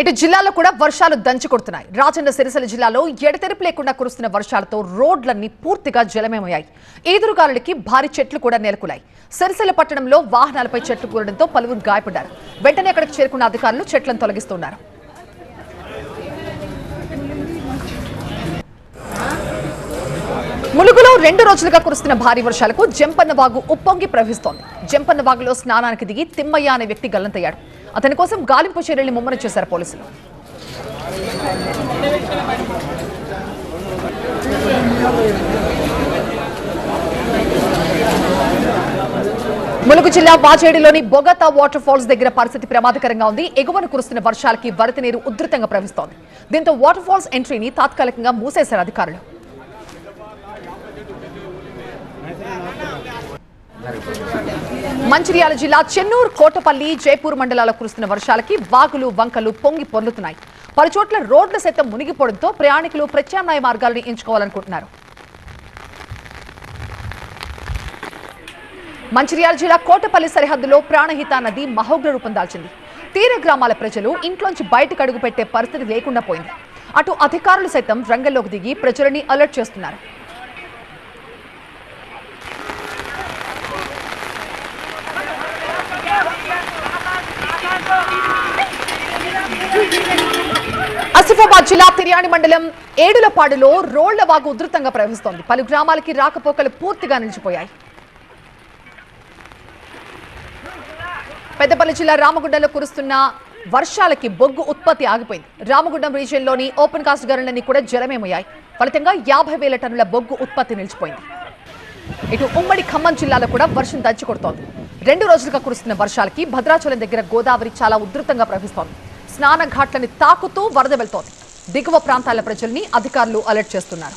ఇటు జిల్లాలో కూడా వర్షాలు దంచి కొడుతున్నాయి. రాజన్న సిరిసిల్ల జిల్లాలో ఎడతెరిపి లేకుండా కురుస్తున్న వర్షాలతో రోడ్లన్నీ పూర్తిగా జలమయమయ్యాయి. ఈదురుగాలులకి భారీ చెట్లు కూడా నేలకులాయి. సిరిసిల్ల పట్టణంలో వాహనాలపై చెట్లు కూరడంతో పలువురు గాయపడ్డారు. వెంటనే అక్కడికి చేరుకున్న అధికారులు చెట్లను తొలగిస్తున్నారు. ములుగులో 2 రోజులుగా కురుస్తున్న భారీ వర్షాలకు జంపన్న వాగు ఉప్పొంగి ప్రవహిస్తోంది. జంపన్న వాగులో స్నానానికి దిగి తిమ్మయ్య అనే వ్యక్తి గల్లంతయ్యాడు. అతని కోసం గాలింపు చర్యల్ని ముమ్మరం చేశారు పోలీసులు. ములుగు జిల్లా వాజేడిలోని బొగతా వాటర్ ఫాల్స్ దగ్గర పరిస్థితి ప్రమాదకరంగా ఉంది. ఎగువన కురుస్తున్న వర్షాలకి వరద నీరు ఉధృతంగా ప్రవహిస్తోంది. దీంతో వాటర్ ఫాల్స్ ఎంట్రీని తాత్కాలికంగా మూసేశారు అధికారులు. మంచిర్యాల జిల్లా చెన్నూరు, కోటపల్లి, జైపూర్ మండలాల కురుస్తున్న వర్షాలకి వాగులు, వంకలు పొంగి పొర్లుతున్నాయి. పలుచోట్ల రోడ్ల సైతం మునిగిపోవడంతో ప్రయాణికులు ప్రత్యామ్నాయ మార్గాలను ఎంచుకోవాలనుకుంటున్నారు. మంచిర్యాల జిల్లా కోటపల్లి సరిహద్దులో ప్రాణహిత నది మహోగ్ర రూపం దాల్చింది. తీర గ్రామాల ప్రజలు ఇంట్లోంచి బయటకు అడుగు పెట్టే పరిస్థితి లేకుండా పోయింది. అటు అధికారులు సైతం రంగంలోకి దిగి ప్రజలని అలర్ట్ చేస్తున్నారు. ఆసిఫాబాద్ జిల్లా తిర్యాని మండలం ఏడులపాడులో రోళ్ల వాగు ఉధృతంగా ప్రవహిస్తోంది. పలు గ్రామాలకి రాకపోకలు పూర్తిగా నిలిచిపోయాయి. పెద్దపల్లి జిల్లా రామగుండంలో కురుస్తున్న వర్షాలకి బొగ్గు ఉత్పత్తి ఆగిపోయింది. రామగుండం రీజియన్లోని ఓపెన్ కాస్ట్ గనులన్నీ కూడా జలమయమయ్యాయి. ఫలితంగా 50,000 టన్నుల బొగ్గు ఉత్పత్తి నిలిచిపోయింది. ఇటు ఉమ్మడి ఖమ్మం జిల్లాలో కూడా వర్షం దంచి కొడుతోంది. 2 రోజులుగా కురుస్తున్న వర్షాలకి భద్రాచలం దగ్గర గోదావరి చాలా ఉధృతంగా ప్రవహిస్తోంది. స్నాన ఘాట్లని తాకుతూ వరద వెళ్తోంది. దిగువ ప్రాంతాల ప్రజల్ని అధికారులు అలర్ట్ చేస్తున్నారు.